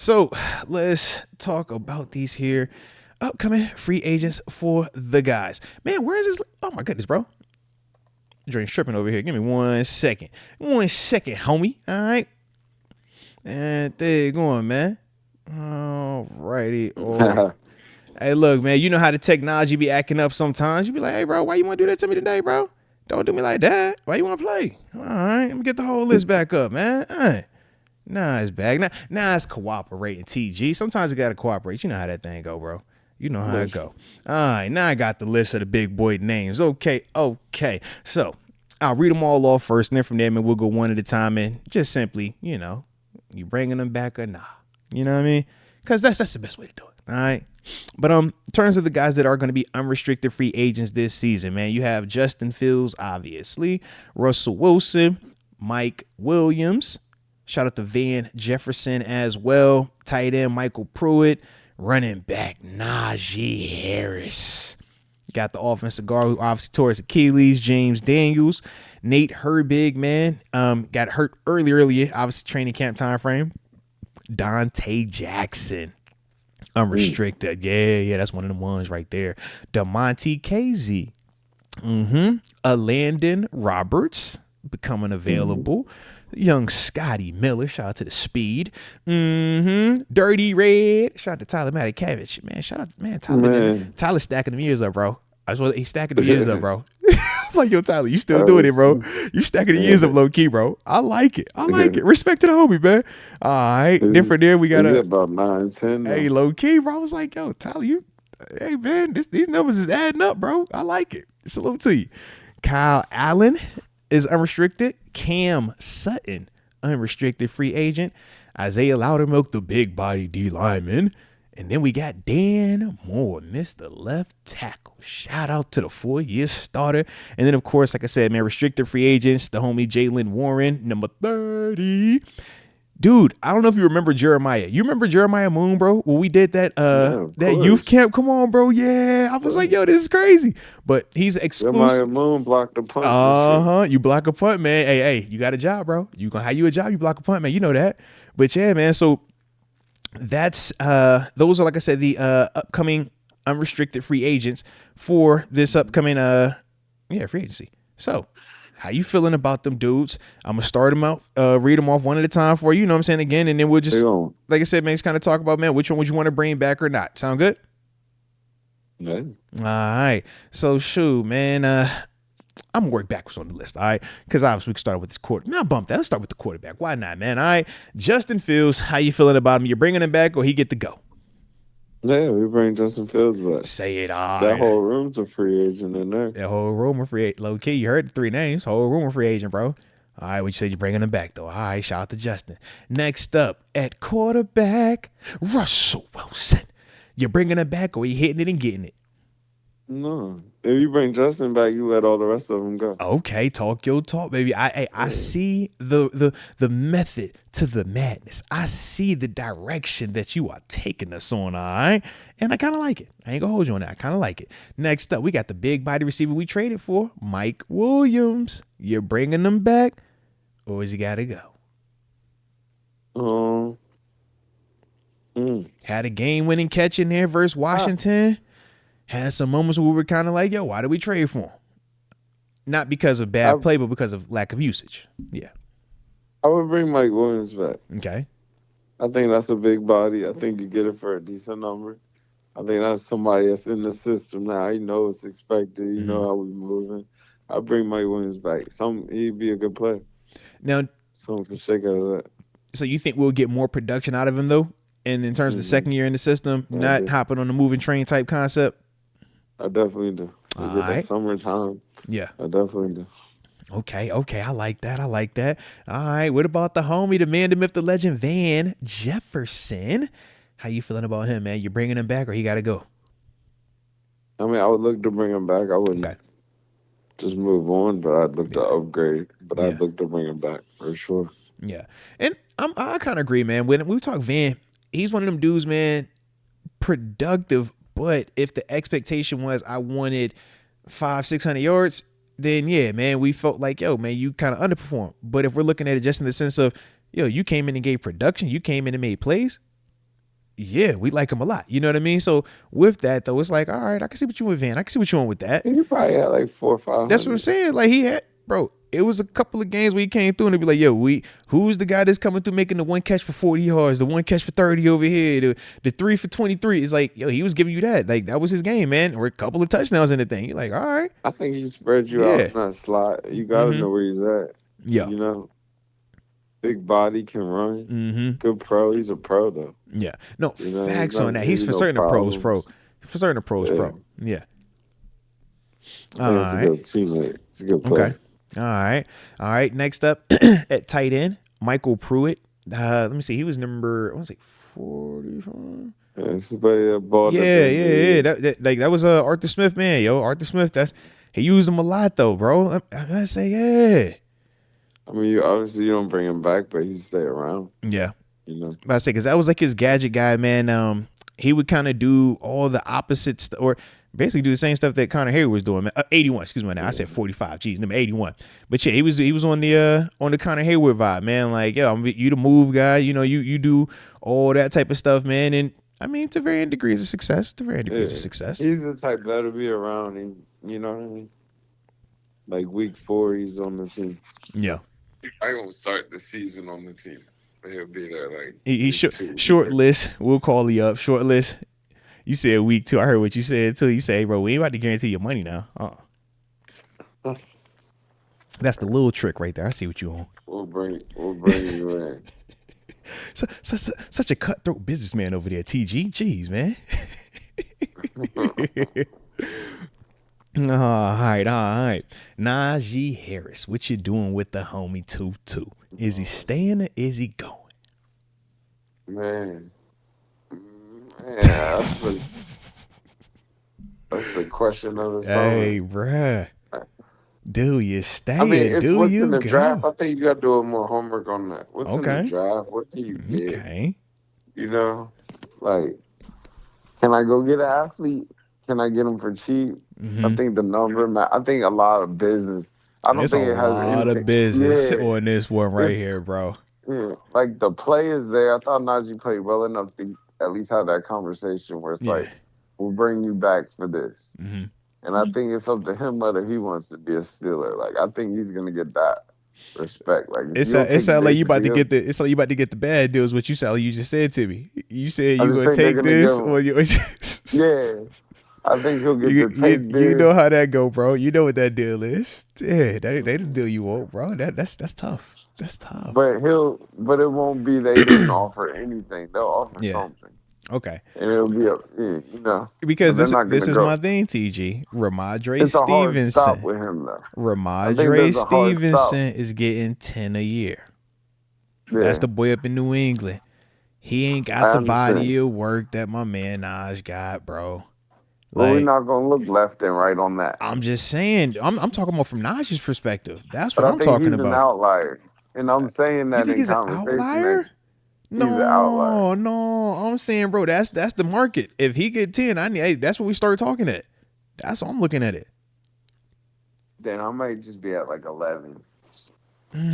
So let's talk about these here upcoming free agents for the guys. Man, where is this? Oh my goodness, bro. Drain's tripping over here. Give me 1 second. 1 second, homie. All right. And there you going, man. All righty. Hey, look, man, you know how the technology be acting up sometimes. You be like, hey, bro, why you want to do that to me today, bro? Don't do me like that. Why you want to play? All right, let me get the whole list back up, man. Nah, it's back. Nah, it's cooperating, TG. Sometimes you got to cooperate. You know how that thing go, bro. You know how it go. All right, now I got the list of the big boy names. Okay. So I'll read them all off first, and then from there, man, we'll go one at a time and just simply, you bringing them back or nah. You know what I mean? Because that's the best way to do it. All right. But in terms of the guys that are going to be unrestricted free agents this season, man, you have Justin Fields, obviously, Russell Wilson, Mike Williams. Shout out to Van Jefferson as well. Tight end Michael Pruitt. Running back Najee Harris. Got the offensive guard who obviously tore his Achilles, James Daniels. Nate Herbig, man, got hurt early, obviously training camp time frame. Dante Jackson, unrestricted. Yeah, that's one of the ones right there. DeMonte KZ. Landon Roberts becoming available. Young Scotty Miller, shout out to the speed. Dirty Red, shout out to Tyler Matakavich. Man, shout out to Tyler stacking the years up, bro. He's stacking the years up, bro. I'm like, yo, Tyler, you still doing it, bro. You stacking the years up low key, bro. I like it. Respect to the homie, man. All right. Different there. We got about 9, 10. Hey, low key, bro. I was like, yo, Tyler, hey, man, these numbers is adding up, bro. I like it. Salute to you. Kyle Allen is unrestricted. Cam Sutton, unrestricted free agent. Isaiah Loudermilk, the big body D lineman. And then we got Dan Moore, Mr. Left Tackle. Shout out to the 4-year starter. And then, of course, like I said, man, restricted free agents, the homie Jalen Warren, number 30. Dude, I don't know if you remember Jeremiah. You remember Jeremiah Moon, bro? When we did that youth camp? Come on, bro. Yeah. I was like, yo, this is crazy. But he's exclusive. Jeremiah Moon blocked the punt. You block a punt, man. Hey, you got a job, bro. You gonna have you a job, you block a punt, man. You know that. But yeah, man. So that's those are, like I said, the upcoming unrestricted free agents for this upcoming free agency. So how you feeling about them dudes? I'm gonna start them out, read them off one at a time for you. You know what I'm saying? Again, and then we'll just, like I said, man, just kind of talk about, man, which one would you want to bring back or not? Sound good? Yeah. All right. So shoot, man. I'm gonna work backwards on the list, all right? Because obviously we can start with this quarter. Now bump that. Let's start with the quarterback. Why not, man? All right. Justin Fields, how you feeling about him? You bringing him back or he get to go? Yeah, we bring Justin Fields back. Say it all. That whole room's a free agent in there. That whole room a free agent. Low key, you heard the 3 names. Whole room a free agent, bro. All right, what you said you're bringing him back, though. All right, shout out to Justin. Next up, at quarterback, Russell Wilson. You bringing him back or you hitting it and getting it? No. If you bring Justin back, you let all the rest of them go. Okay, talk your talk, baby. I see the method to the madness. I see the direction that you are taking us on, all right? And I kind of like it. I ain't gonna hold you on that. I kind of like it. Next up, we got the big body receiver we traded for, Mike Williams. You're bringing him back, or is he got to go? Had a game-winning catch in there versus Washington. Had some moments where we were kind of like, yo, why did we trade for him? Not because of bad play, but because of lack of usage. Yeah. I would bring Mike Williams back. Okay. I think that's a big body. I think you get it for a decent number. I think that's somebody that's in the system now. You know it's expected. You know how we moving. I bring Mike Williams back. He'd be a good player. Now, someone can shake out of that. So you think we'll get more production out of him, though? And in terms of the second year in the system, not hopping on the moving train type concept? I definitely do. Get that summertime. Yeah. I definitely do. Okay. I like that. All right. What about the homie, the man, the myth, the legend, Van Jefferson? How you feeling about him, man? You bringing him back or he got to go? I mean, I would look to bring him back. I wouldn't just move on, but I'd look to upgrade. But I'd look to bring him back for sure. Yeah. And I kind of agree, man. When we talk Van, he's one of them dudes, man, productive. But if the expectation was I wanted 500-600 yards, then yeah, man, we felt like, yo, man, you kind of underperformed. But if we're looking at it just in the sense of, yo, you came in and gave production, you came in and made plays, Yeah, we like him a lot. You know what I mean? So with that though, it's like, all right, I can see what you want, Van. I can see what you want with that. He probably had like 400 or That's what I'm 500. saying. Like he had, bro. It was a couple of games where he came through and it'd be like, yo, who's the guy that's coming through making the one catch for 40 yards, the one catch for 30 over here, the 3 for 23. It's like, yo, he was giving you that. Like that was his game, man. Or a couple of touchdowns in the thing. You're like, all right, I think he spread you out yeah, in that slot. You got to know where he's at. yeah, You know, big body, can run. Good pro. He's a pro though. yeah. No You know, facts not on that. giving He's you for no certain pros, pro. problems. For certain pros, Yeah. pro. Yeah. I All think it's a right. good teammate. It's a good Okay. player. All right. All right. Next up at tight end, Michael Pruitt. Let me see. He was number, I want to say 45. Yeah, somebody that bought Yeah. That was Arthur Smith, man. Yo, Arthur Smith. He used him a lot though, bro. I say, yeah. I mean, obviously you don't bring him back, but he stay around. Yeah. You know. I say because that was like his gadget guy, man. He would kind of do all the opposites or basically do the same stuff that Connor Hayward was doing. 81, excuse me. Now I said 45. Geez, number 81. But yeah, he was on the Connor Hayward vibe, man. Like, yo, you the move guy. You know, you do all that type of stuff, man. And I mean, to varying degrees of success. He's the type that'll be around, and you know what I mean. Like week 4, he's on the team. Yeah. I gonna start the season on the team. He'll be there like He short list. We'll call you up. Short list. You said week 2. I heard what you said too. You say, bro, we ain't about to guarantee your money now. That's the little trick right there. I see what you on. We'll bring you in. Such a cutthroat businessman over there, TG. Jeez, man. All right. Najee Harris, what you doing with the homie 2-2? Is he staying or is he going? Man, that's the question of the summer. Hey, bruh. Do you stay I mean, or it's do what's you in the go? draft. I think you got to do more homework on that. What's in Okay. the draft? What do you get? Okay. You know, like, can I go get an athlete? Can I get him for cheap? I think the number, I think a lot of business. I don't It's think a it has lot anything. of business Yeah. on this one right here, bro. Yeah, like the play is there. I thought Najee played well enough to at least have that conversation where it's like, we'll bring you back for this. And I think it's up to him whether he wants to be a Steeler. Like I think he's gonna get that respect. Like It sound like you about to get the. It's like you about to get the bad deals. What you sound like you just said to me. You said you gonna take this, or you. Yeah, I think he'll get to take this. You know how that go, bro. You know what that deal is. Yeah, they the deal you want, bro. That's tough. That's tough. But it won't be they didn't offer anything. They'll offer something. Okay. And it'll be you know. Because this is my thing, TG. Ramondre it's Stevenson. A hard stop with him though. Ramondre Stevenson is getting 10 a year. Yeah. That's the boy up in New England. He ain't got the body of work that my man Naj got, bro. Well, we're not gonna look left and right on that. I'm just saying. I'm talking about from Naj's perspective. That's what I'm talking about. He's an outlier, and I'm saying that. You think he's an outlier? No. I'm saying, bro, that's the market. If he get 10, that's what we start talking at. That's how I'm looking at it. Then I might just be at like 11,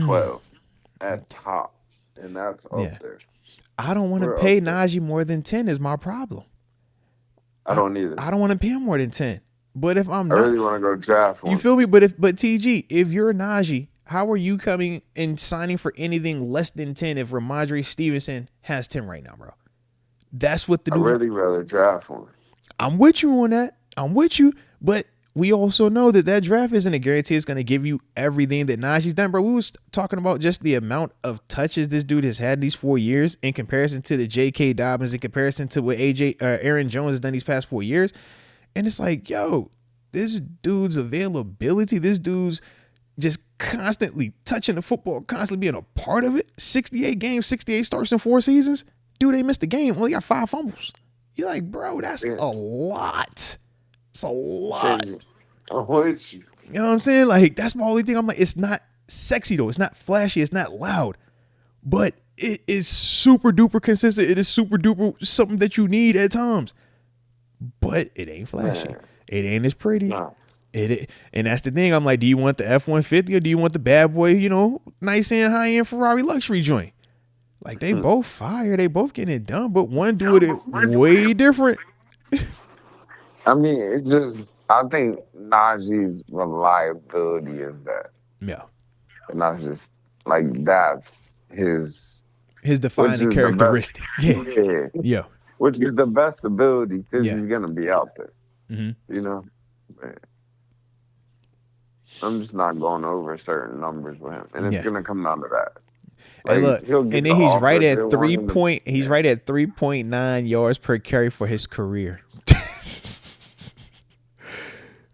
12 at tops, and that's up there. I don't want to pay Najee more than 10 is my problem. I don't either. I don't want to pay him more than 10. But if I'm I really want to go draft one. You feel me? But TG, if you're Najee, how are you coming and signing for anything less than 10 if Ramondre Stevenson has 10 right now, bro? That's what the I'd really rather draft one. I'm with you on that. I'm with you. But we also know that draft isn't a guarantee it's going to give you everything that Najee's done, bro. We was talking about just the amount of touches this dude has had these 4 years in comparison to the J.K. Dobbins, in comparison to what Aaron Jones has done these past 4 years. And it's like, yo, this dude's availability, this dude's just constantly touching the football, constantly being a part of it. 68 games, 68 starts in 4 seasons. Dude ain't missed a game, only got 5 fumbles. You're like, bro, that's a lot. It's a lot. I'm with you. You know what I'm saying? Like, that's my only thing. I'm like, it's not sexy though. It's not flashy. It's not loud. But it is super duper consistent. It is super duper something that you need at times. But it ain't flashy. Man. It ain't as pretty. Nah. And that's the thing. I'm like, do you want the F-150 or do you want the bad boy, nice and high-end Ferrari luxury joint? Like they both fire, they both getting it done, but one doing it way different. I mean, I think Najee's reliability is that. Yeah. And that's just, like, that's his, His which defining is the best. characteristic. Yeah. Yeah. Yeah. Which is the best ability because Yeah. he's going to be out there. Mm-hmm. You know? Man. I'm just not going over certain numbers with him. And it's going to come out of that. Like, and look, he'll get and the then he's offer right they at want him to- he's right at 3.9 yards per carry for his career.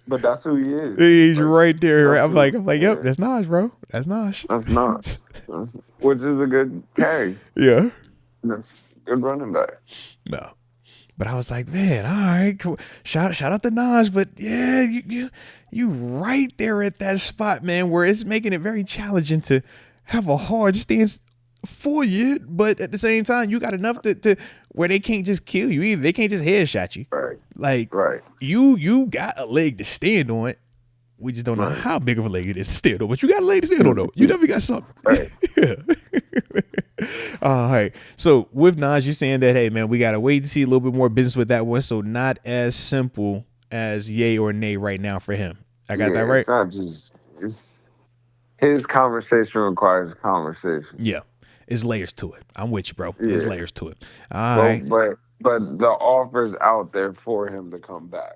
But that's who he is. He's Like, right there. Right? that's I'm like, who- yep, yeah. that's Naj, bro. That's Naj. That's not. Which is a good carry. Yeah. That's good running back. No. But I was like, man, all right, cool. Shout out to Naj, but yeah, you right there at that spot, man, where it's making it very challenging to have a hard stance for you, but at the same time, you got enough to where they can't just kill you either. They can't just headshot you. Right. Like, Right. you got a leg to stand on. We just don't know how big of a leg it is to stand on, but you got a leg to stand on though. You definitely got something. Right. Yeah. All right. So with Naj, you're saying that, hey man, we gotta wait to see a little bit more business with that one. So not as simple as yay or nay right now for him. I got that right? It's not just his conversation requires conversation. Yeah. It's layers to it. I'm with you, bro. There's Yeah. layers to it. All right. But the offer's out there for him to come back.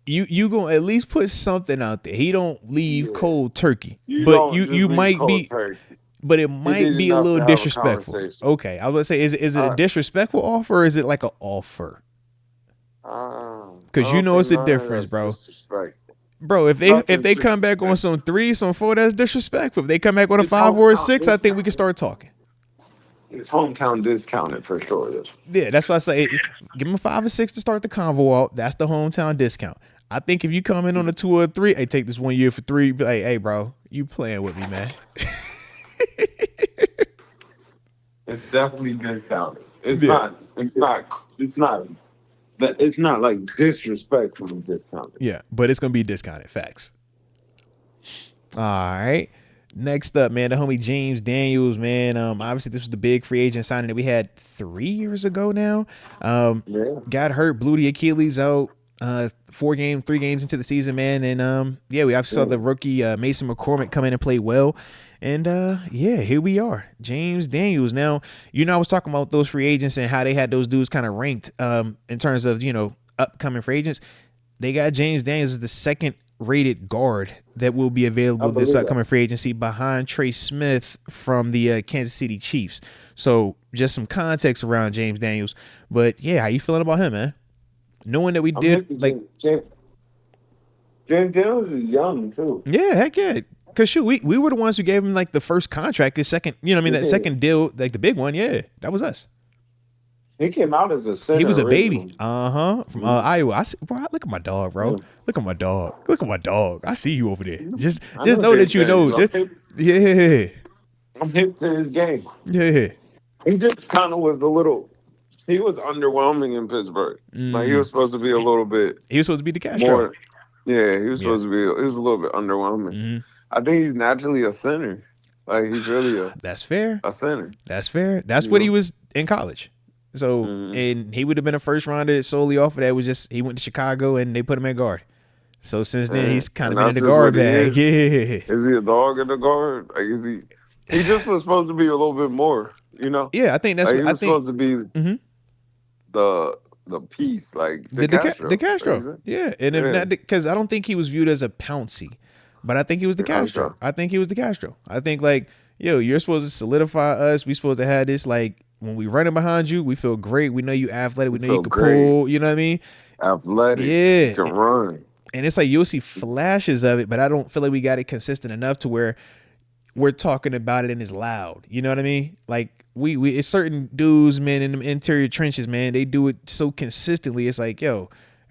You gonna at least put something out there. He don't leave cold turkey. You but don't you just leave might cold be turkey. but it might did be a enough little to have a disrespectful. conversation. Okay. I was gonna say, is it a disrespectful offer or is it like an offer? Because you know it's a difference, bro. Bro, if they come back on some 3, some 4, that's disrespectful. If they come back on a 5 or a 6, I think we can start talking. It's hometown discounted for sure. Yeah, that's why I say give them a 5 or 6 to start the convo out. That's the hometown discount. I think if you come in on a 2 or a 3, hey, take this 1 year for 3. Be like, hey, bro, you playing with me, man. It's definitely discounted. It's not like disrespectful discounted. Yeah, but it's gonna be discounted. Facts. All right. Next up, man, the homie James Daniels, man. Obviously this was the big free agent signing that we had 3 years ago now. Got hurt, blew the Achilles out. 3 games into the season, man, and we obviously saw the rookie Mason McCormick come in and play well, and here we are, James Daniels. Now, I was talking about those free agents and how they had those dudes kind of ranked in terms of upcoming free agents. They got James Daniels as the second rated guard that will be available this upcoming free agency behind Trey Smith from the Kansas City Chiefs. So just some context around James Daniels, but yeah, how you feeling about him, man? Knowing that we did James Daniels is young too. Yeah, heck yeah. Cause shoot, we were the ones who gave him like the first contract, the second, that second deal, like the big one. Yeah, that was us. He came out as a center. He was a baby. originally. From Iowa. I see, bro. Look at my dog, bro. Look at my dog. Look at my dog. I see you over there. Just know that you know. Yeah. I'm hip to his game. Yeah. He just kind of was he was underwhelming in Pittsburgh. Like he was supposed to be a little bit. He was supposed to be the Castro. More, yeah, he was supposed to be. He was a little bit underwhelming. I think he's naturally a center. Like he's really That's fair. a center. That's fair. That's what he was in college. So and he would have been a first rounder solely off of that. Was just he went to Chicago and they put him at guard. So since then he's kind of been in the guard bag. Yeah. Is he a dog in the guard? Like is he? He just was supposed to be a little bit more. Yeah, I think that's like, what I think. Supposed to be the piece, like the Castro. The Castro. Yeah, and if not, because I don't think he was viewed as a pouncy, but I think he was the Castro. I think he was the Castro. I think like, you're supposed to solidify us. We supposed to have this like when we running behind you, we feel great. We know you athletic. We know you can pull. You know what I mean? Athletic. Yeah, you can run. And it's like you'll see flashes of it, but I don't feel like we got it consistent enough to where we're talking about it and it's loud. You know what I mean? Like we it's certain dudes, man, in the interior trenches, man, they do it so consistently. It's like,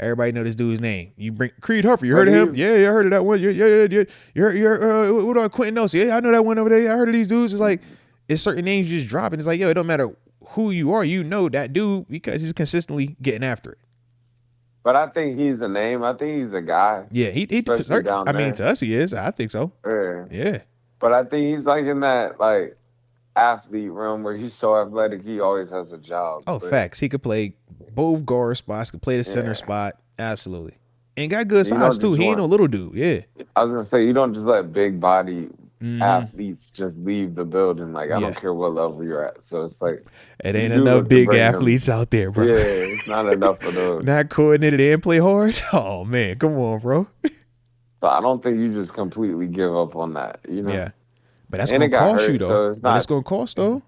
everybody know this dude's name. You bring Creed Humphrey. You heard of him? Yeah, I heard of that one. Yeah. You're what about Quentin Nelson? Yeah, I know that one over there. I heard of these dudes. It's like it's certain names you just drop, and it's like, it don't matter who you are, that dude because he's consistently getting after it. But I think he's a name. I think he's a guy. Yeah, he I mean, to us he is. I think so. Yeah. Yeah. But I think he's like in that, like, athlete realm where he's so athletic, he always has a job. Oh, But facts. He could play both guard spots. Could play the center yeah, spot. Absolutely. And got good you size don't too. just He ain't want. no little dude. Yeah. I was gonna say you don't just let big body Mm-hmm. athletes just leave the building. Like I Yeah. don't care what level you're at. So it's like It you ain't do enough look to big bring him. athletes out there, bro. Yeah, it's not enough of those. Not coordinated and play hard. Oh man, come on, bro. So I don't think you just completely give up on that. Yeah. But that's And it gonna got cost you hurt, though. so it's But it's not. gonna cost though.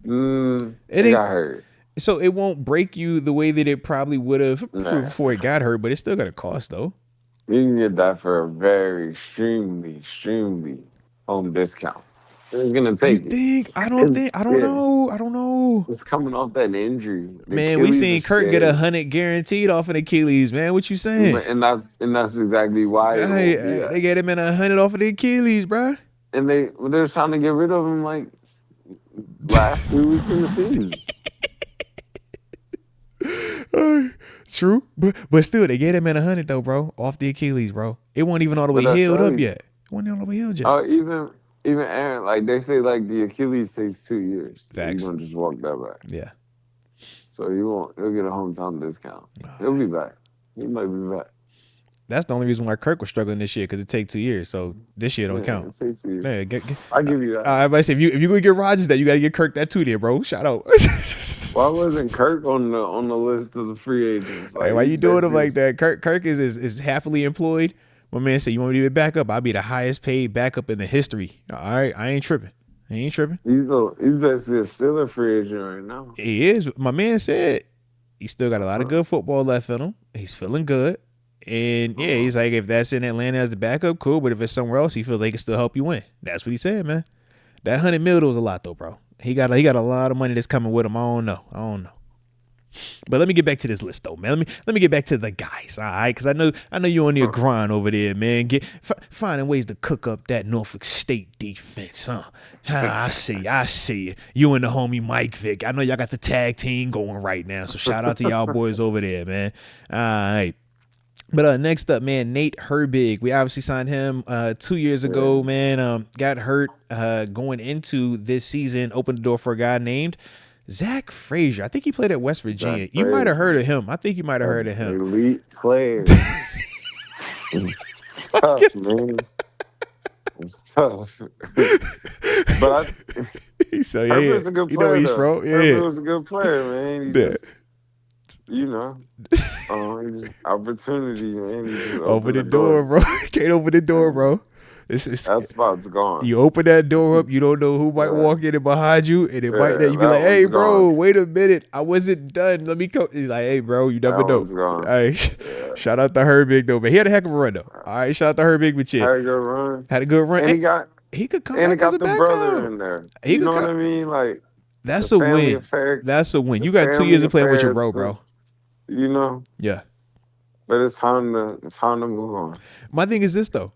It It ain't got hurt. so it won't break you the way that it probably would have Nah. before it got hurt, but it's still gonna cost though. You can get that for a very extremely home discount. It's gonna You take it. think? I don't It's, think. I don't yeah, know. I don't know. it's coming off that injury. The Man, we Achilles seen is Kirk get scary. 100 guaranteed off an Achilles. Man, what you saying? And that's exactly why it won't be They that. get him in 100 off of the Achilles, bro. And they're trying to get rid of him like last 2 weeks in the season. True, but still, they get him in 100 though, bro, off the Achilles, bro. It wasn't even all the way But I healed tell up you, yet. It wasn't all the way healed yet. even Aaron, like they say, like the Achilles takes 2 years. So you Facts. don't just walk that back. Yeah. So he'll get a hometown discount. He'll be back. He might be back. That's the only reason why Kirk was struggling this year, because it takes 2 years. So this year don't Yeah, count. it takes 2 years. Yeah, get, I give you that. but I say if you gonna get Rodgers, that you gotta get Kirk that too, there, bro. Shout out. Why wasn't Kirk on the list of the free agents? Hey, why you doing him like that? that? Kirk is happily employed. My man said, "You want me to be backup? I'll be the highest paid backup in the history." All right, I ain't tripping. He's basically a Steelers free agent right now. He is. My man said he still got a lot of good football left in him. He's feeling good. And yeah, he's like, if that's in Atlanta as the backup, cool. But if it's somewhere else, he feels like he can still help you win. That's what he said, man. That $100 million was a lot though, bro. He got a lot of money that's coming with him. I don't know. But let me get back to this list though, man. Let me get back to the guys, all right? Because I know you're on your grind over there, man. Finding ways to cook up that Norfolk State defense, huh? I see you. You and the homie Mike Vick. I know y'all got the tag team going right now. So shout out to y'all boys over there, man. All right. But next up, man, Nate Herbig. We obviously signed him 2 years ago, man. Got hurt going into this season. Opened the door for a guy named Zach Frazier. I think he played at West Virginia. You might have heard of him. I think you might have heard of him. Elite player. Tough, man. It's tough. But So Herbert's a good you know player, he's though. from. Yeah. Herbert was a good player, man. He just, he just opportunity, man. He just Open the door, bro. Can't open the door, bro. That spot's gone. You open that door up, you don't know who might walk in behind you, and it might you be like, "Hey, bro, wait a minute, I wasn't done. Let me come." He's like, "Hey, bro, you never know." All right, shout out to Herbig though, but he had a heck of a run though. All right, shout out to Herbig, but yeah, Had a good run, and he could come. And back he got the brother in there. You know what I mean? Like that's a win. That's a win. You got 2 years of playing with your bro. You know. Yeah. But it's time to move on. My thing is this though.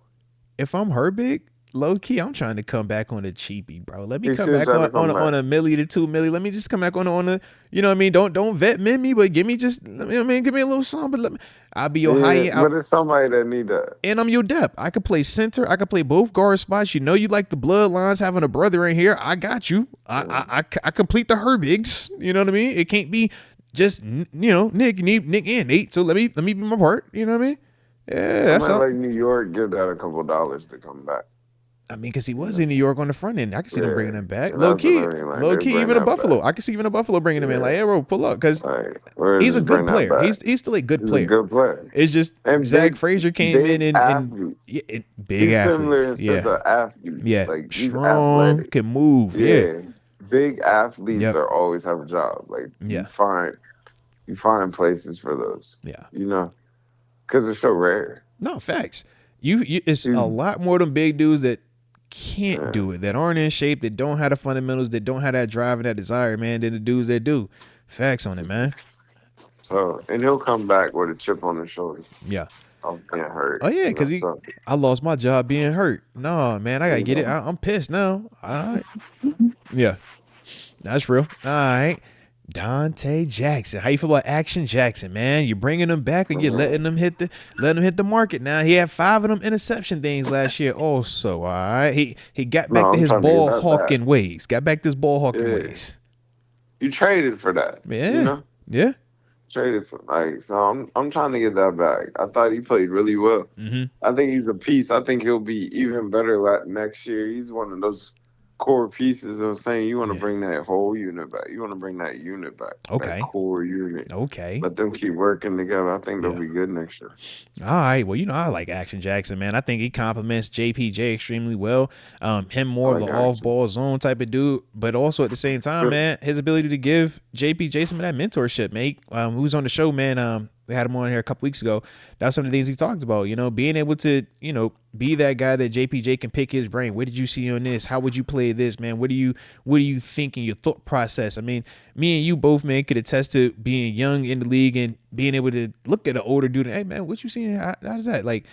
If I'm Herbig, low key, I'm trying to come back on the cheapie, bro. Let me come back on $1 million to $2 million. Let me just come back on a, you know what I mean? Don't vet me, but give me just, you know what I mean? Give me a little something. But I'll be your high end. But it's somebody that need that. And I'm your depth. I could play center. I could play both guard spots. You know you like the bloodlines having a brother in here. I got you. I complete the Herbigs. You know what I mean? It can't be just, Nick and Nate. So let me be my part. You know what I mean? Yeah, that's like New York. Give that a couple dollars to come back. I mean, because he was in New York on the front end. I can see them bringing him back. And Low key, like, even a Buffalo. I can see even a Buffalo bringing him in. Like, hey, bro, pull up. Because he's a good player. He's still a good player. He's a good player. It's just Zach Frazier came in and big athletes. Similar in sense of athletes. Yeah, like, he's strong, athletic. can move. Yeah. Big athletes are always have a job. Like, you find places for those. Yeah. Because they're so rare. No, facts. It's a lot more than big dudes that can't do it, that aren't in shape, that don't have the fundamentals, that don't have that drive and that desire, man, than the dudes that do. Facts on it, man. So, and he'll come back with a chip on his shoulder. Yeah. I'm being hurt. Oh, yeah, because I lost my job being hurt. No, man, I got to get it. I'm pissed now. All right. Yeah. That's real. All right. Dante Jackson. How you feel about Action Jackson, man? You're bringing him back and you're letting him hit the market now. He had 5 of them interception things last year also, all right? He got back No, to I'm his trying to get ball that back. hawking ways. Got back to his ball hawking Yeah. ways. You traded for that. You Yeah. know? Yeah. Traded some, like, so I'm trying to get that back. I thought he played really well. Mm-hmm. I think he's a piece. I think he'll be even better next year. He's one of those core pieces of saying you want to Yeah. bring that whole unit back. You want to bring that unit back. That Okay. core unit. Okay. Let them keep working together. I think they'll Yeah. be good next year. All right. Well, I like Action Jackson, man. I think he complements JPJ extremely well. Him more of like the Action. off-ball zone type of dude, but also at the same time, man, his ability to give JPJ some of that mentorship, mate. Who was on the show, man. We had him on here a couple weeks ago. That's some of the things he talked about, being able to, be that guy that JPJ can pick his brain. What did you see on this? How would you play this, man? What do you think in your thought process? I mean, me and you both, man, could attest to being young in the league and being able to look at an older dude and, hey, man, what you seeing? How does that? Like,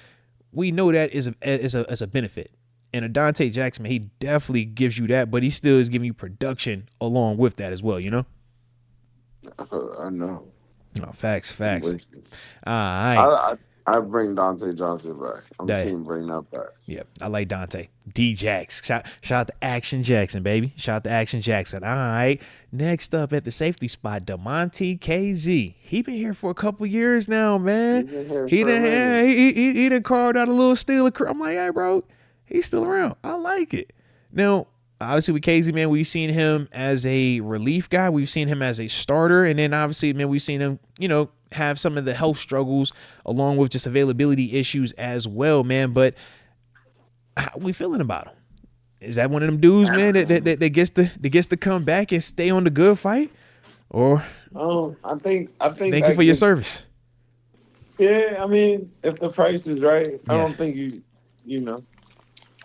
we know that is a benefit. And a Dante Jackson, man, he definitely gives you that, but he still is giving you production along with that as well, I know. Oh, facts. All right. I bring Dante Johnson back. I'm team bring that back. Yeah, I like Dante. D-Jax. Shout out to Action Jackson, baby. Shout out to Action Jackson. All right. Next up at the safety spot, DeMonte KZ. He been here for a couple years now, man. He done carved out a little Steelers. I'm like, hey, bro, he's still around. I like it. Now, obviously with KZ, man, we've seen him as a relief guy. We've seen him as a starter. And then obviously, man, we've seen him, have some of the health struggles along with just availability issues as well, man. But how we feeling about him? Is that one of them dudes, man, that gets to come back and stay on the good fight? Or I think thank you for your service. Yeah, I mean, if the price is right, I don't think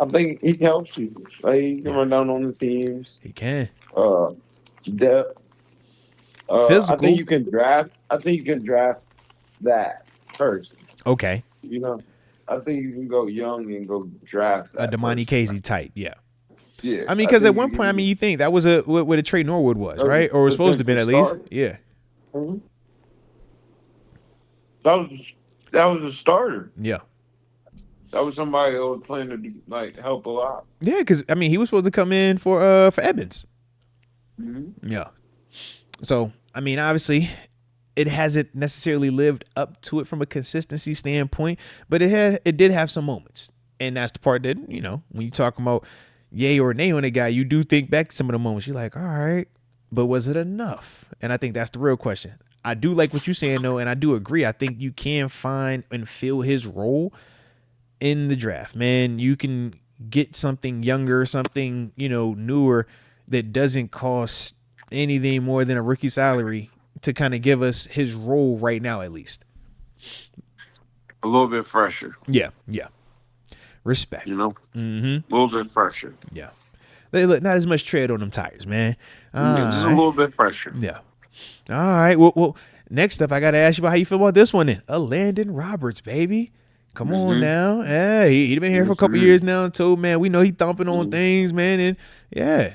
I think he helps you. Like, he can run down on the teams. He can. Depth. Physical. I think you can draft that person. Okay. I think you can go young and go draft that a DeMonte KZ type. Yeah. Yeah. I mean, because at one point, you think that was what a Trey Norwood was, right? Or was supposed to have been at least. Yeah. Mm-hmm. That was a starter. Yeah. That was somebody that was planning to help a lot. Yeah, because he was supposed to come in for Evans. Mm-hmm. Yeah. So obviously, it hasn't necessarily lived up to it from a consistency standpoint, but it did have some moments, and that's the part that when you talk about yay or nay on a guy, you do think back to some of the moments. You're like, all right, but was it enough? And I think that's the real question. I do like what you're saying though, and I do agree. I think you can find and fill his role in the draft, man. You can get something younger, something, newer that doesn't cost anything more than a rookie salary to kind of give us his role right now, at least. A little bit fresher. Yeah. Respect. Mm-hmm. A little bit fresher. Yeah. They look not as much tread on them tires, man. Just a little bit fresher. Yeah. All right. Well, next up, I got to ask you about how you feel about this one then. Landon Roberts, baby. Come on now. Yeah, he been here for a couple years now, too, man. We know he thumping on things, man. And yeah.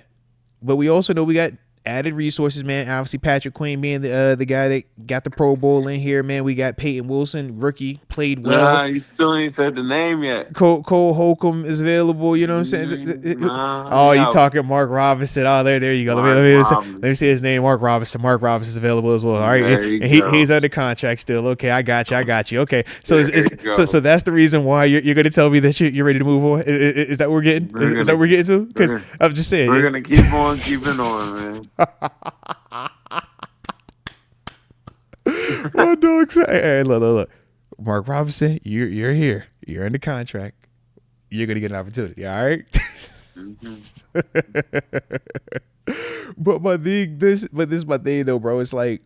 But we also know we got added resources, man. Obviously, Patrick Queen being the guy that got the Pro Bowl in here, man. We got Peyton Wilson, rookie, played well. Nah, you still ain't said the name yet. Cole Holcomb is available. You know what I'm saying? You talking Mark Robinson? Oh, there you go. Let me see his name, Mark Robinson. Mark Robinson is available as well. All right, and he's under contract still. Okay, I got you. Okay, so so that's the reason why you're going to tell me that you're ready to move on. Is that what we're getting? Is that what we're getting to? Because I'm just saying we're gonna keep on keeping on, man. My dog's hey, look. Mark Robinson, you're here. You're under contract. You're gonna get an opportunity. All right. But this is my thing though, bro. It's like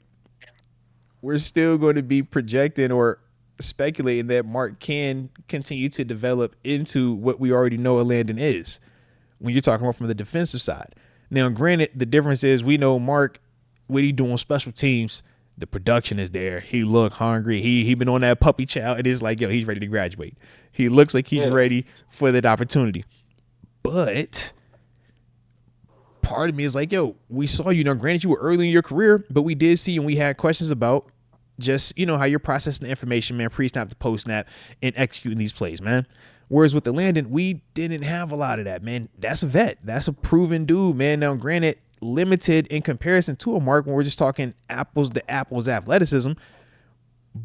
we're still going to be projecting or speculating that Mark can continue to develop into what we already know Landon is. When you're talking about from the defensive side. Now, granted, the difference is we know Mark, what he do on special teams, the production is there. He look hungry. He been on that puppy chow. It is like, yo, he's ready to graduate. He looks like he's ready for that opportunity. But part of me is like, yo, we saw you. Now, granted, you were early in your career, but we did see and we had questions about just, how you're processing the information, man, pre-snap to post-snap and executing these plays, man. Whereas with the Landon, we didn't have a lot of that, man. That's a vet. That's a proven dude, man. Now, granted, limited in comparison to a Mark when we're just talking apples to apples athleticism,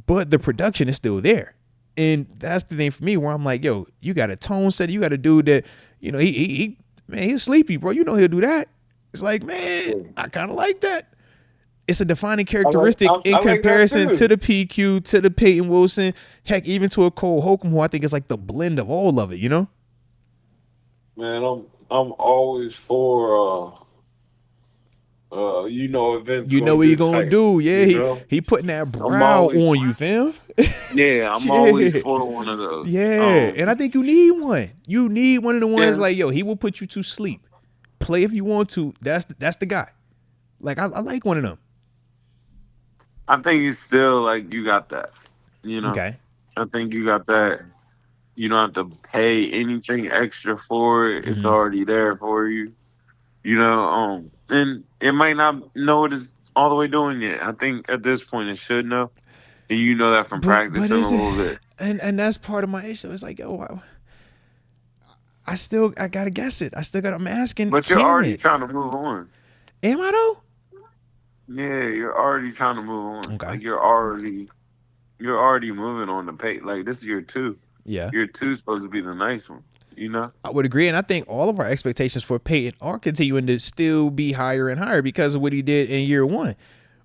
but the production is still there. And that's the thing for me where I'm like, yo, you got a tone setter. You got a dude that, he's sleepy, bro. He'll do that. It's like, man, I kind of like that. It's a defining characteristic in comparison to the PQ, to the Peyton Wilson, heck, even to a Cole Holcomb, who I think is like the blend of all of it, Man, I'm always for events. You know what he's gonna do, yeah. He putting that brow on you, fam. Yeah, I'm always for one of those. Yeah, and I think you need one. You need one of the ones like, yo, he will put you to sleep. Play if you want to. That's the guy. Like I like one of them. I think it's still like you got that. Okay. I think you got that. You don't have to pay anything extra for it. It's already there for you. And it might not know it is all the way doing yet. I think at this point it should know. And you know that from practicing a little bit. And that's part of my issue. It's like, I gotta guess it. I'm asking. But you're already trying to move on. Am I though? Yeah, you're already trying to move on. Okay. Like you're already moving on the page. Like this is year 2. Yeah. Year 2 is supposed to be the nice one. I would agree, and I think all of our expectations for Peyton are continuing to still be higher and higher because of what he did in year 1.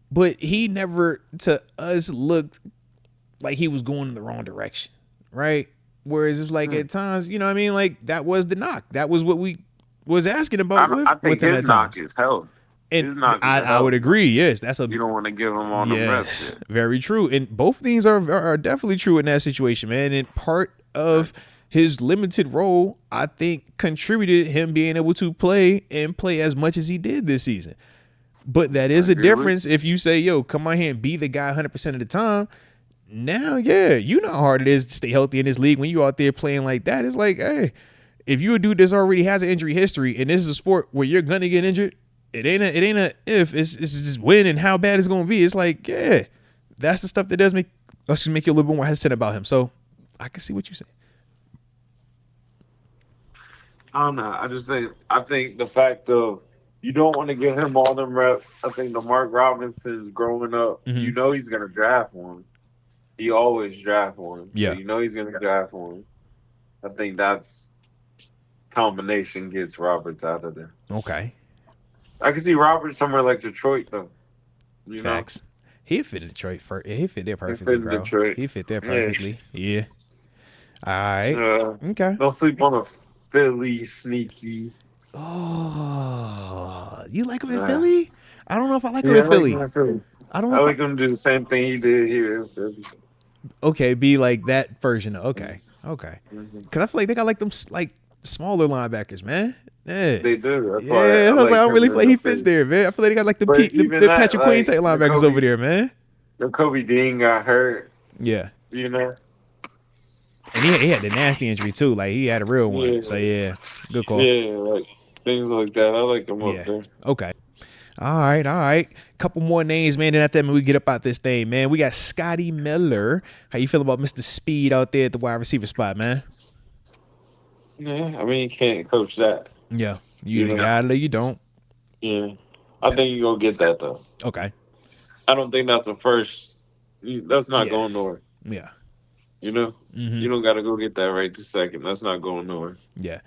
But he never, to us, looked like he was going in the wrong direction, right? Whereas it's like at times, like that was the knock. That was what we was asking about I think his knock is health. And I would agree. Yes, you don't want to give him all the reps. Very true. And both things are definitely true in that situation, man. And part of his limited role, I think, contributed him being able to play as much as he did this season. But that is a difference if you say, yo, come on here and be the guy 100% of the time. Now, you know how hard it is to stay healthy in this league when you out there playing like that. It's like, hey, if you're a dude that's already has an injury history and this is a sport where you're gonna get injured, it ain't a if, it's just when and how bad it's gonna be. It's like, that's the stuff that does make you a little bit more hesitant about him. So I can see what you say. I don't know. I think the fact of you don't want to give him all them reps. I think the Mark Robinson's growing up, he's going to draft one. He always draft one. Yeah. So he's going to draft one. I think that's combination gets Roberts out of there. Okay. I can see Roberts somewhere like Detroit, though. Facts. He fit in Detroit. He fit there perfectly, bro. He fit there perfectly. Yeah. All right. Okay. Don't sleep on a Philly sneaky. Oh, you like him in Philly? I don't know if I like him in Philly. I don't know. I like him to do the same thing he did here in Philly. Okay, be like that version. Okay. Because I feel like they got like them like smaller linebackers, man. Yeah. They do. I was like, I don't really feel like he fits there, man. I feel like they got like the Patrick Queen type linebackers over there, man. The Kobe Dean got hurt. Yeah. And he had the nasty injury too. Like he had a real one. Yeah. So good call. Yeah, like things like that. I like them up there. Okay. All right. Couple more names, man. Then after that, we get up out this thing, man. We got Scotty Miller. How you feel about Mr. Speed out there at the wide receiver spot, man? Yeah, I mean, you can't coach that. Yeah, you got it. You don't. Yeah, I think you're gonna get that though. Okay. I don't think that's the first. That's not going nowhere. Yeah. You don't got to go get that right this second. That's not going nowhere. Yeah,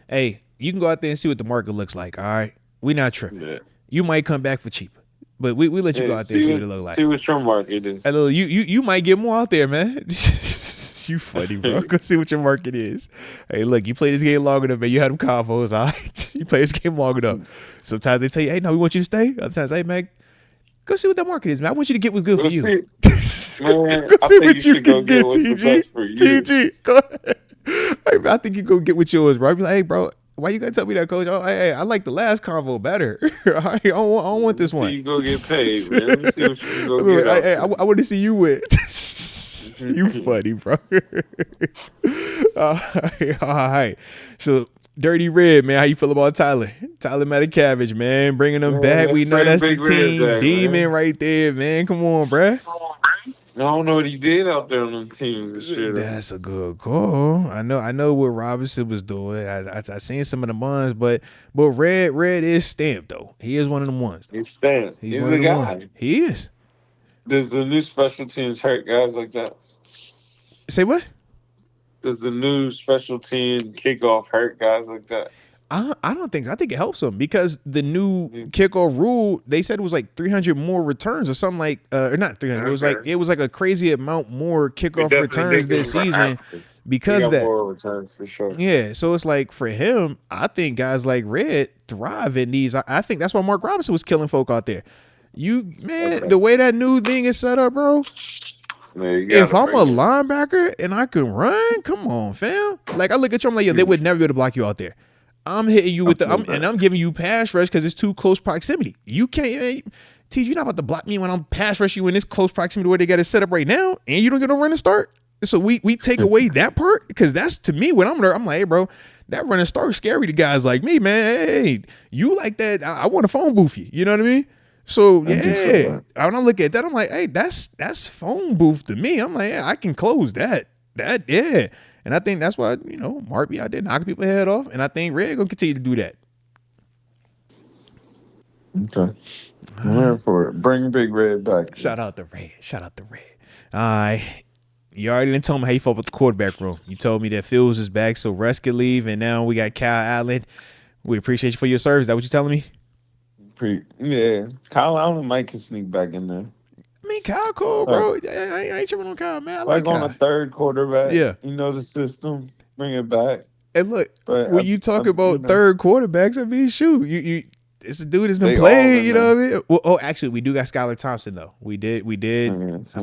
hey, you can go out there and see what the market looks like. All right, we not tripping. Yeah. You might come back for cheaper, but we let you go out there and see what it look like. See what your market is. Hey, you might get more out there, man. You funny, bro. Go see what your market is. Hey, look, you play this game long enough, man. You had them combos, all right? You play this game long enough. Sometimes they tell you, hey, no, we want you to stay. Other times, hey, man, go see what that market is, man. I want you to get what's good for you. Man, go see what you can get, TG. TG, go ahead. Hey, I think you go get what yours, bro. I'd be like, hey, bro, why you gonna tell me that, coach? Oh, hey, I like the last convo better. I don't want this one. You go get paid, man. Let me see what you can go get. Hey, I want to see you win. You funny, bro. All right. So Dirty Red, man. How you feel about Tyler? Tyler Metacavage, man. Bringing them back. We know that's the Big Red team back, demon man. right there, man. Come on, bruh. I don't know what he did out there on them teams and shit. That's a good call. I know what Robinson was doing. I seen some of the ones, but Red is stamped though. He is one of them ones. He's stamped. He's one a of them guy. ones. He is. Does the new special teams hurt guys like that? Say what? Does the new special team kickoff hurt guys like that? I don't think. I think it helps them because the new kickoff rule. They said it was like 300 more returns or something like, or not 300. Okay. It was like a crazy amount more kickoff returns this season because that. More returns for sure. Yeah, so it's like for him, I think guys like Red thrive in these. I think that's why Mark Robinson was killing folk out there. The way that new thing is set up, bro. Man, if I'm a linebacker and I can run, come on, fam. Like I look at you, I'm like, yo, they would never be able to block you out there. I'm hitting you with I'm giving you pass rush because it's too close proximity. You can't, you're not about to block me when I'm pass rush you in this close proximity where they got it set up right now, and you don't get no run and start. So we take away that part because that's to me when I'm there. I'm like, hey, bro, that run and start is scary to guys like me, man. Hey, you like that? I want to phone booth you. You know what I mean? So yeah, when I look at that, I'm like, hey, that's phone booth to me. I'm like, yeah, I can close that. Yeah. And I think that's why, Mark be out there knocking people's head off. And I think Red gonna continue to do that. Okay. I'm here for it. Bring Big Red back. Shout out to Red. All right. You already didn't tell me how you felt about the quarterback room. You told me that Fields is back, so Russ could leave, and now we got Kyle Allen. We appreciate you for your service. Is that what you're telling me? Yeah. Kyle Allen might can sneak back in there. I mean, Kyle cool, bro. I ain't tripping on Kyle, man. I like on Kyle. a third quarterback. Yeah. The system. Bring it back. And look, when you talk about third quarterbacks, I mean, shoot, it's a dude that's done played, you know what I mean? Well, actually, we do got Skylar Thompson, though. We did. I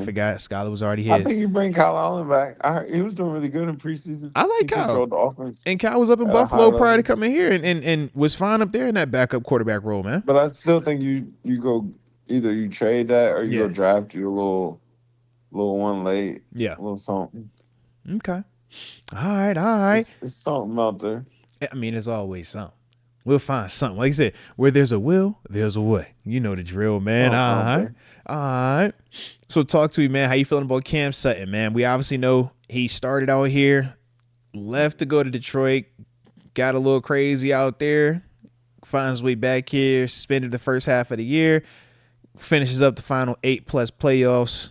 forgot. Skylar was already his. I think you bring Kyle Allen back. He was doing really good in preseason. I like Kyle. The offense and Kyle was up in Buffalo prior to coming here and was fine up there in that backup quarterback role, man. But I still think you go either you trade that or you go draft you a little one late. Yeah. A little something. Okay. All right. It's something out there. I mean, there's always something. We'll find something. Like I said, where there's a will, there's a way. You know the drill, man. Okay. All right. So talk to me, man. How you feeling about Cam Sutton, man? We obviously know he started out here, left to go to Detroit, got a little crazy out there, finds his way back here, suspended the first half of the year, finishes up the final 8+ playoffs.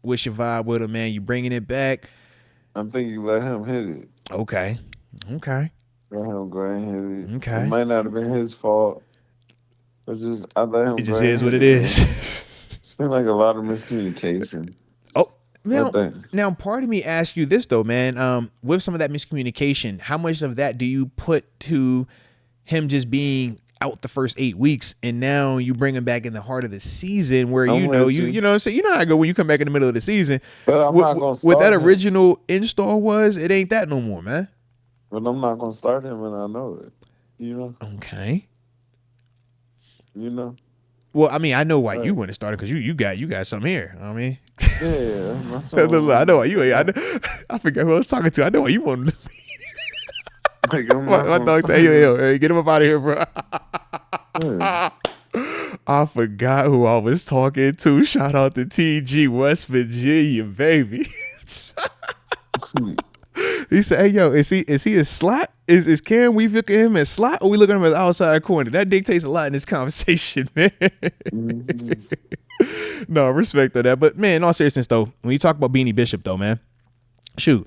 What's your vibe with him, man? You bringing it back? I think you let him hit it. Okay. Let him go ahead and hit it. Okay. It might not have been his fault. But I let him. It just is what it is. Seems like a lot of miscommunication. Oh, now part of me asks you this though, man. With some of that miscommunication, how much of that do you put to him just being out the first 8 weeks, and now you bring him back in the heart of the season where you know what I'm saying? You know how I go when you come back in the middle of the season. But I'm not gonna start what that him. original install was, it ain't that no more, man. But I'm not gonna start him, and I know it. Okay. Well, I mean, I know why you want to start it because you got something here. I mean, yeah. I know why you. I forgot who I was talking to. I know why you wanted to leave. My dog said, "Hey, get him up out of here, bro." I forgot who I was talking to. Shout out to TG West Virginia, baby. He said, "Hey, yo, is he a slot? Is Cam we looking at him as slot, or we looking at him as outside corner? That dictates a lot in this conversation, man." No, respect to that. But man, in all seriousness though, when you talk about Beanie Bishop though, man, shoot,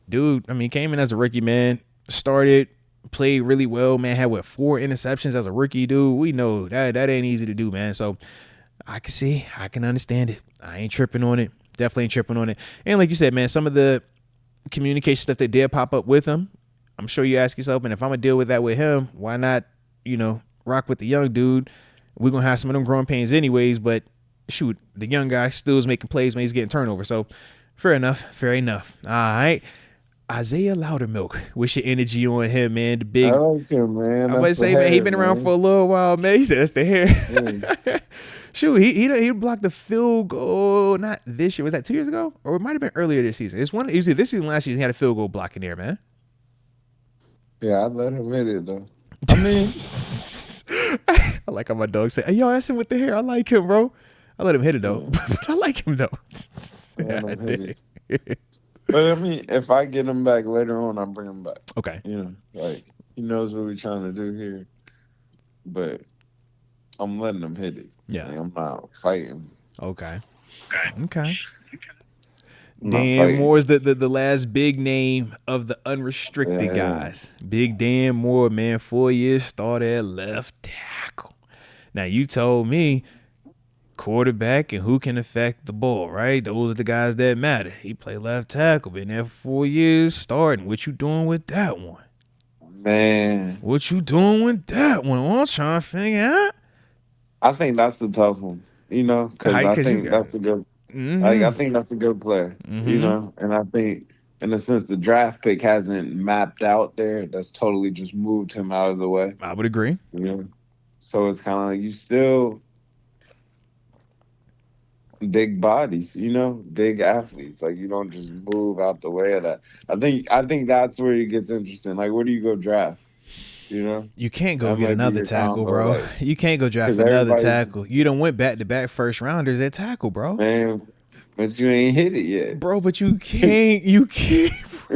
dude, I mean, came in as a rookie, man, started, played really well, man, had 4 interceptions as a rookie, dude. We know that ain't easy to do, man. So I can understand it. I ain't tripping on it. Definitely ain't tripping on it. And like you said, man, some of the communication stuff that did pop up with him, I'm sure you ask yourself, and if I'm gonna deal with that with him, why not, rock with the young dude? We're gonna have some of them growing pains anyways, but shoot, the young guy still is making plays when he's getting turnovers. So fair enough. All right. Isaiah Loudermilk, what's your energy on him, man? The big, I like him, man. I'm about to say, man, he been around for a little while, man. He said that's the hair. Shoot, he blocked the field goal, not this year. Was that 2 years ago? Or it might have been earlier this season. It was either this season, last season, he had a field goal block in there, man. Yeah, I let him hit it though. I mean, I like how my dog said, hey, yo, that's him with the hair. I like him, bro. I let him hit it though. yeah, But I like him though. I let I him hit did. it. But I mean, if I get him back later on, I bring him back. Okay. You know, like he knows what we're trying to do here. But I'm letting him hit it. Yeah. Like, I'm not fighting. Okay. Okay. I'm not Dan fighting. Moore is the last big name of the unrestricted Yeah. guys. Big Dan Moore, man, 4 years started at left tackle. Now you told me quarterback and who can affect the ball, right? Those are the guys that matter. He played left tackle, been there for 4 years starting. What you doing with that one? Man, What you doing with that one? Well, I'm trying to figure out. I think that's the tough one. You know, because I Because you think got. that's a good. Like I Mm-hmm. think that's a good player. You Mm-hmm. know, and I think in a sense the draft pick hasn't mapped out there. That's totally just moved him out of the way. I would agree. You know, so it's kind of like you still big bodies. You know, big athletes. Like you don't just move out the way of that. I think that's where it gets interesting. Like where do you go draft? You know, You can't go that get might be another your tackle, combo. bro. Like You can't go draft because another everybody's tackle. You done went back to back first rounders at tackle, bro. man, but you ain't hit it yet. Bro, but you can't, you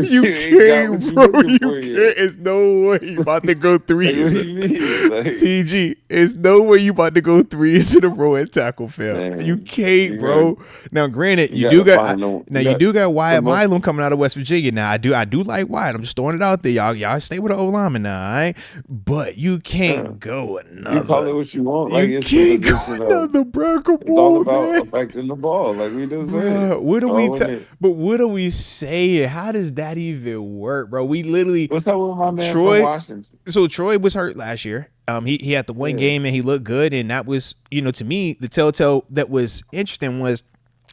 You ain't got what can't, you bro. looking You for can't. yet. It's no way you about to go three Like what years. do you mean? Like TG, it's no way you about to go 3 years in a row at tackle, fam. You man, can't, you got bro. Now, granted, you got to find them. now You you got do got the Wyatt most. Milam coming out of West Virginia. Now, I do like Wyatt. I'm just throwing it out there, y'all stay with the old lineman now, all right? But you Yeah, can't go you call another. it what you want. Like You it's the can't go position of. another Bronco It's all Bowl, about man. affecting the ball. Like we just said, Bro, what are we? throwing it. But what are we saying? How does that even work, bro? We literally What's up with my man from Troy. Washington? So Troy was hurt last year. He had the one Yeah, game and he looked good, and that was, to me, the telltale that was interesting was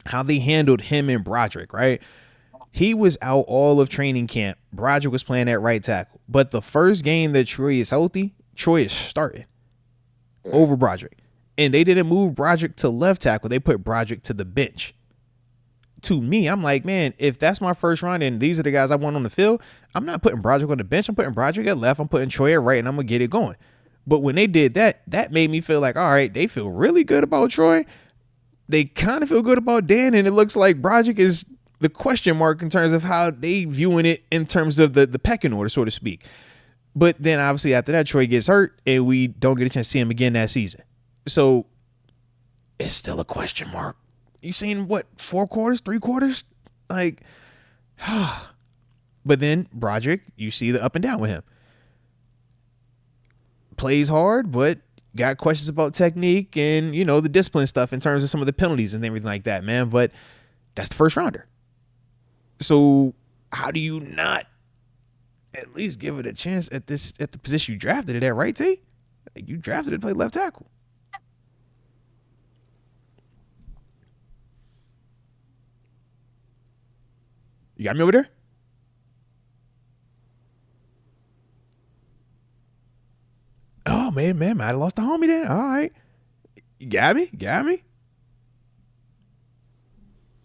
how they handled him and Broderick. Right, he was out all of training camp. Broderick was playing at right tackle, but the first game that Troy is healthy, Troy is starting yeah. over Broderick, and they didn't move Broderick to left tackle. They put Broderick to the bench. To me, I'm like, man, if that's my first round and these are the guys I want on the field, I'm not putting Broderick on the bench. I'm putting Broderick at left. I'm putting Troy at right, and I'm going to get it going. But when they did that, that made me feel like, all right, they feel really good about Troy. They kind of feel good about Dan, and it looks like Broderick is the question mark in terms of how they viewing it in terms of the pecking order, so to speak. But then obviously after that, Troy gets hurt, and we don't get a chance to see him again that season. So it's still a question mark. You seen what, 4 quarters, 3 quarters? Like, but then Broderick, you see the up and down with him. Plays hard, but got questions about technique and, the discipline stuff in terms of some of the penalties and everything like that, man. But that's the first rounder. So how do you not at least give it a chance at the position you drafted it at, right, T? Like, you drafted it to play left tackle. You got me over there? Oh, man, might have lost the homie then. All right. You got me?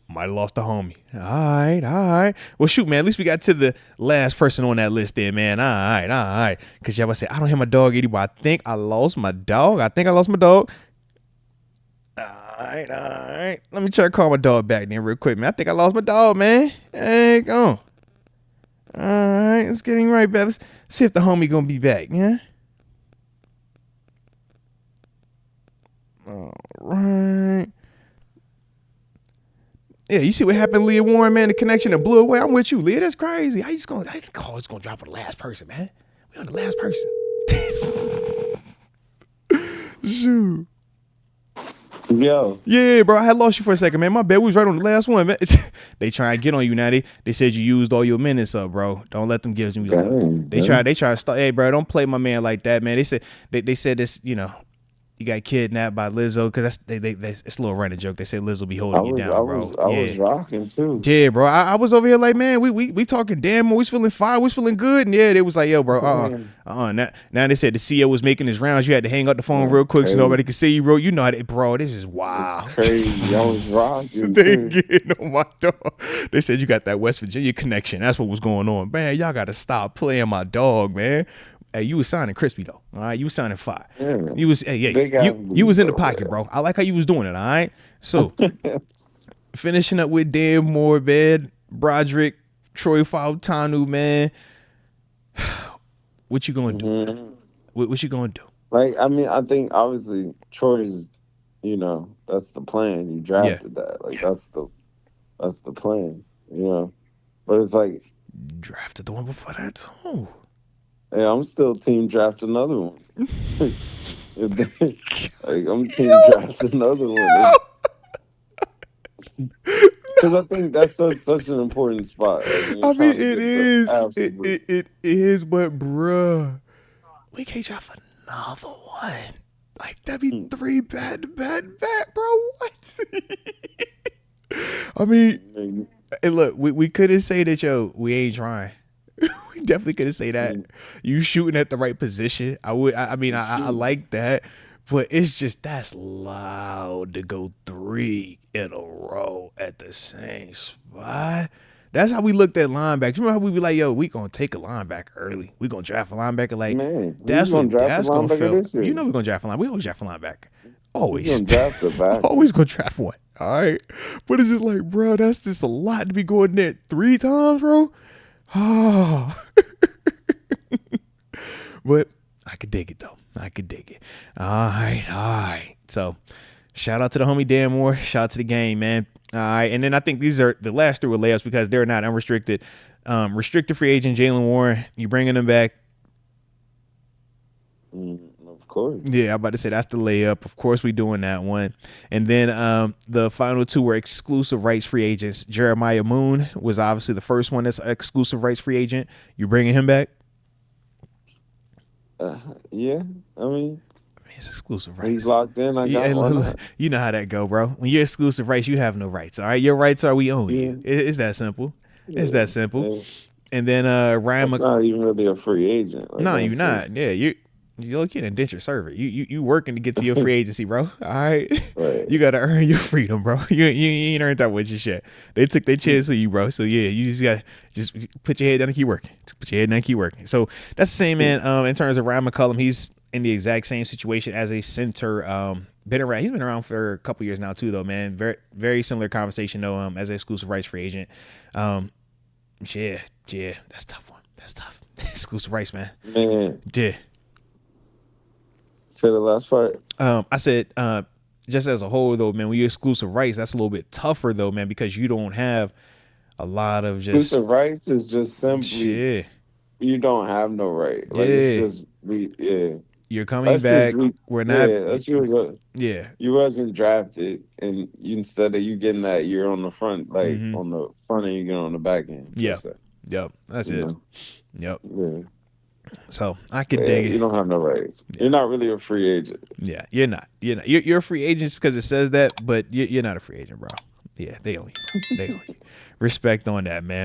Might have lost the homie. All right. Well, shoot, man. At least we got to the last person on that list there, man. All right. Because y'all say, I don't hear my dog anymore. I think I lost my dog. All right. Let me try to call my dog back then real quick, man. I think I lost my dog, man. Hey, go on. All right. Let's get him right back. Let's see if the homie going to be back, yeah? All right. Yeah, you see what happened, Leah Warren, man? The connection that blew away. I'm with you, Leah. That's crazy. How you just gonna drop on the last person, man? We on the last person. Shoot. Yo, Yeah, bro. I had lost you for a second, man. My bad. We was right on the last one, man. They try to get on you now. They said you used all your minutes up, bro. Don't let them get you. dang, They try to start. Hey, bro, don't play my man like that, man. They said this, you got kidnapped by Lizzo, because it's a little running joke. They say Lizzo be holding you down, bro. I was rocking too. Yeah, bro. I was over here like, man, we talking damn, we was feeling fire, we was feeling good, and yeah, they was like, yo, bro, Now they said the CEO was making his rounds. You had to hang up the phone real quick so nobody could see you, bro. You know how they, bro. This is wild. It's crazy. I was rocking They too. getting on my dog. They said you got that West Virginia connection. That's what was going on, man. Y'all got to stop playing my dog, man. Hey, you was signing crispy though. All right, you was signing fire. Yeah. You was, you was in the pocket, bro. I like how you was doing it. All right, so finishing up with Dan Moore, man, Broderick, Troy Fautanu, man. What you gonna do? Mm-hmm. What you gonna do? Like, I mean, I think obviously Troy's, that's the plan. You drafted that. Like, that's the plan. But it's like, Drafted the one before that too. hey, I'm still team draft another one. Like, I'm team draft another one. Because I think that's such an important spot. Like, I mean, it is. It is, but bruh, we can't draft another one. Like, that'd be 3 back, bro. What? I mean, and look, we couldn't say that, yo, we ain't trying. We definitely couldn't say that. You shooting at the right position. I like that, but it's just, that's loud to go 3 in a row at the same spot. That's how we looked at linebackers. Remember how we be like, yo, we gonna take a linebacker early. We gonna draft a linebacker. Like, man, that's gonna feel. This year. You know we gonna draft a linebacker. We always draft a linebacker. Always. Draft the back. Always gonna draft one. All right. But it's just like, bro, that's just a lot to be going there 3 times, bro. Oh. But I could dig it though. I could dig it. All right. So shout out to the homie Dan Moore. Shout out to the game, man. All right. And then I think these are the last 3 were layups because they're not unrestricted. Restricted free agent Jalen Warren. You bringing him back? Of course. Yeah, I'm about to say that's the layup. Of course, we doing that one. And then the final 2 were exclusive rights free agents. Jeremiah Moon was obviously the first one that's exclusive rights free agent. You bringing him back? Yeah. I mean, it's exclusive rights. He's locked in. You know how that go, bro. When you're exclusive rights, you have no rights. All right, your rights are we own you. It's that simple. It's that simple. Yeah. And then Ryan. That's not even really a free agent. Like, no, you're not. Yeah, you're looking at an indentured servant. You working to get to your free agency, bro. All right. You gotta earn your freedom, bro. You ain't earned that with your shit. They took their chance on you, bro. So yeah, you just gotta put your head down and keep working. So that's the same, man. In terms of Ryan McCollum, he's in the exact same situation as a center. He's been around for a couple years now too, though, man. Very, very similar conversation though. As an exclusive rights free agent. Yeah, that's a tough one. That's tough. Exclusive rights, man. Yeah. Say the last part. I said, just as a whole, though, man, when you're exclusive rights, that's a little bit tougher, though, man, because you don't have a lot of just exclusive rights is just simply you don't have no right. Like, it's just you're coming back. We're not. You wasn't drafted, and instead of you getting that, you're on the front, like on the front end, you get on the back end. Yeah. Yep. That's it. Yep. Yeah. So I could dig it. You don't have no rights. You're not really a free agent. Yeah, you're not. You're a free agent because it says that, but you're not a free agent, bro. Yeah, they own you. Respect on that, man.